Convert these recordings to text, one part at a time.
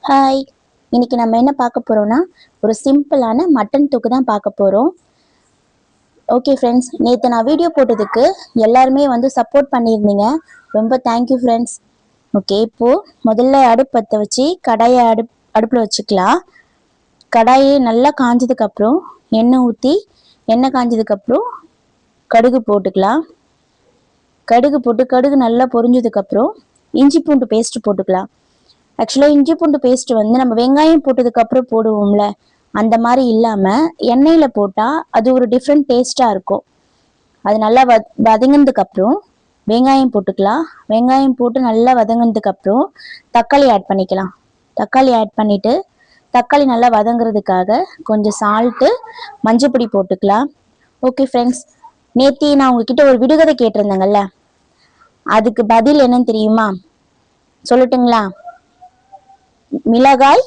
Hi, இன்னைக்கு நம்ம என்ன பார்க்க போறோம்னா ஒரு சிம்பிளான மட்டன் தொக்கு தான் பார்க்க போறோம். ஓகே ஃப்ரெண்ட்ஸ், நேற்று நான் வீடியோ போட்டதுக்கு எல்லாருமே சப்போர்ட் பண்ணியிருந்தீங்க. ரொம்ப தேங்க்யூ ஃப்ரெண்ட்ஸ். ஓகே, இப்போ முதல்ல அடுப்பு பற்ற வச்சு கடாயை அடுப்பில் வச்சுக்கலாம். கடாயை நல்லா காஞ்சதுக்கப்புறம் எண்ணெய் ஊற்றி எண்ணெய் காஞ்சதுக்கப்புறம் கடுகு போட்டுக்கலாம். கடுகு போட்டு கடுகு நல்லா பொரிஞ்சதுக்கப்புறம் இஞ்சி பூண்டு பேஸ்ட் போட்டுக்கலாம். ஆக்சுவலாக இஞ்சி பூண்டு பேஸ்ட் நம்ம வெங்காயம் போட்டதுக்கு அப்புறம் போடுவோம்ல, அந்த மாதிரி இல்லாம எண்ணெயில போட்டா அது ஒரு டிஃப்ரெண்ட் டேஸ்டா இருக்கும். அது நல்லா வதங்கினதுக்கு அப்புறம் வெங்காயம் போட்டுக்கலாம். வெங்காயம் போட்டு நல்லா வதங்கினதுக்கு அப்புறம் தக்காளி ஆட் பண்ணிக்கலாம். தக்காளி ஆட் பண்ணிட்டு தக்காளி நல்லா வதங்குறதுக்காக கொஞ்சம் சால்ட்டு, மஞ்சப்பொடி போட்டுக்கலாம். ஓகே ஃப்ரெண்ட்ஸ், நேத்தி நான் உங்ககிட்ட ஒரு விடுகதை கேட்டிருந்தேங்கல்ல, அதுக்கு பதில் என்னன்னு தெரியுமா? சொல்லட்டுங்களா? மிளகாய்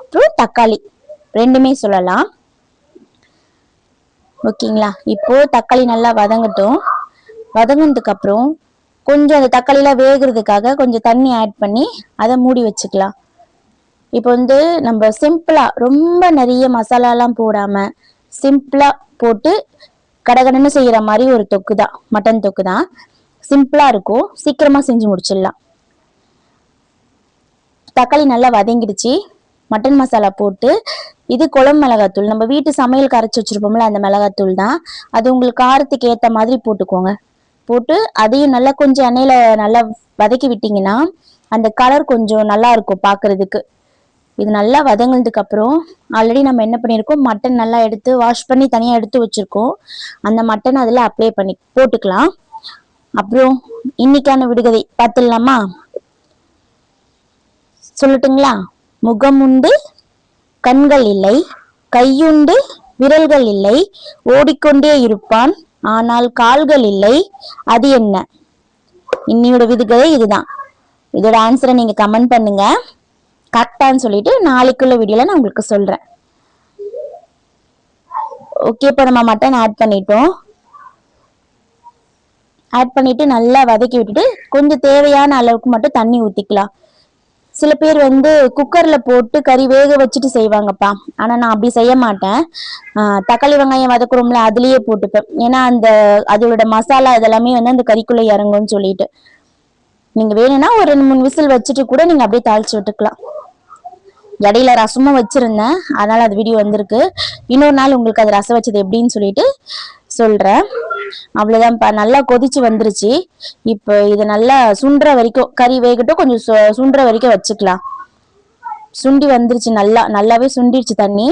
அப்புறம் தக்காளி ரெண்டுமே சொல்லலாம். ஓகேங்களா? இப்போ தக்காளி நல்லா வதங்கட்டும். வதங்கினதுக்கு அப்புறம் கொஞ்சம் அந்த தக்காளிலாம் வேகிறதுக்காக கொஞ்சம் தண்ணி ஆட் பண்ணி அதை மூடி வச்சுக்கலாம். இப்போ நம்ம சிம்பிளா ரொம்ப நிறைய மசாலாலாம் போடாம சிம்பிளா போட்டு கடகடன்னு செய்யற மாதிரி ஒரு தொக்கு தான், மட்டன் தொக்கு தான். சிம்பிளா இருக்கும், சீக்கிரமா செஞ்சு முடிச்சிடலாம். தக்காளி நல்லா வதங்கிடுச்சு. மட்டன் மசாலா போட்டு, இது குழம்பு மிளகாத்தூள், நம்ம வீட்டு சமையல் கரைச்சி வச்சிருப்போம்ல அந்த மிளகாத்தூள் தான். அது உங்களுக்கு காரத்துக்கு ஏற்ற மாதிரி போட்டுக்கோங்க. போட்டு அதையும் நல்லா கொஞ்சம் எண்ணெயில நல்லா வதக்கி விட்டீங்கன்னா அந்த கலர் கொஞ்சம் நல்லா இருக்கும் பார்க்கிறதுக்கு. இது நல்லா வதங்கினதுக்கு அப்புறம் ஆல்ரெடி நம்ம என்ன பண்ணியிருக்கோம், மட்டன் நல்லா எடுத்து வாஷ் பண்ணி தனியா எடுத்து வச்சிருக்கோம். அந்த மட்டன் அதில் அப்ளை பண்ணி போட்டுக்கலாம். அப்புறம் இன்னைக்கான விடுகதை பார்த்துடலாமா? சொல்லட்டுங்களா? முகமுண்டு கண்கள் இல்லை, கையுண்டு விரல்கள் இல்லை, ஓடிக்கொண்டே இருப்பான் ஆனால் கால்கள் இல்லை, அது என்ன? இன்னையோட விடுகதை இதுதான். இதோட ஆன்சரை நீங்க கமெண்ட் பண்ணுங்க. கரெக்டான்னு சொல்லிட்டு நாளைக்குள்ள வீடியோல நான் உங்களுக்கு சொல்றேன். ஓகே, இப்போ நம்ம மட்டன் ஆட் பண்ணிட்டோம். ஆட் பண்ணிட்டு நல்லா வதக்கி விட்டுட்டு கொஞ்சம் தேவையான அளவுக்கு மட்டும் தண்ணி ஊத்திக்கலாம். சில பேர் குக்கர்ல போட்டு கறி வேக வச்சுட்டு செய்வாங்கப்பா. ஆனா நான் அப்படி செய்ய மாட்டேன். தக்காளி வெங்காயம் வதக்குறோம்ல அதுலயே போட்டுப்பேன். ஏன்னா அதோட மசாலா இதெல்லாமே அந்த கறிக்குள்ள இறங்கும்னு சொல்லிட்டு. நீங்க வேணும்னா ஒரு 2-3 விசில் வச்சுட்டு கூட நீங்க அப்படியே தாளிச்சு விட்டுக்கலாம். இடையில ரசமும் வச்சிருந்தேன், அதனால அது வீடியோ வந்திருக்கு. இன்னொரு நாள் உங்களுக்கு அது ரசம் வச்சது எப்படின்னு சொல்லிட்டு சொல்றேன். அவ்வளவுதான்ப்பா. நல்லா கொதிச்சு வந்துருச்சு. இப்போ இது நல்லா சுண்டுற வரைக்கும், கறி வேகட்டும், கொஞ்சம் சுண்டுற வரைக்கும் வச்சுக்கலாம். சுண்டி வந்துருச்சு, நல்லாவே சுண்டிருச்சு தண்ணி.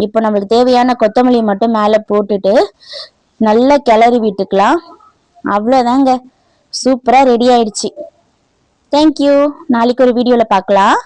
இப்போ நம்மளுக்கு தேவையான கொத்தமல்லி மட்டும் மேல போட்டுட்டு நல்லா கிளறி விட்டுக்கலாம். அவ்வளவுதாங்க, சூப்பரா ரெடி ஆயிடுச்சு. தேங்க்யூ. நாளைக்கு ஒரு வீடியோல பார்க்கலாம்.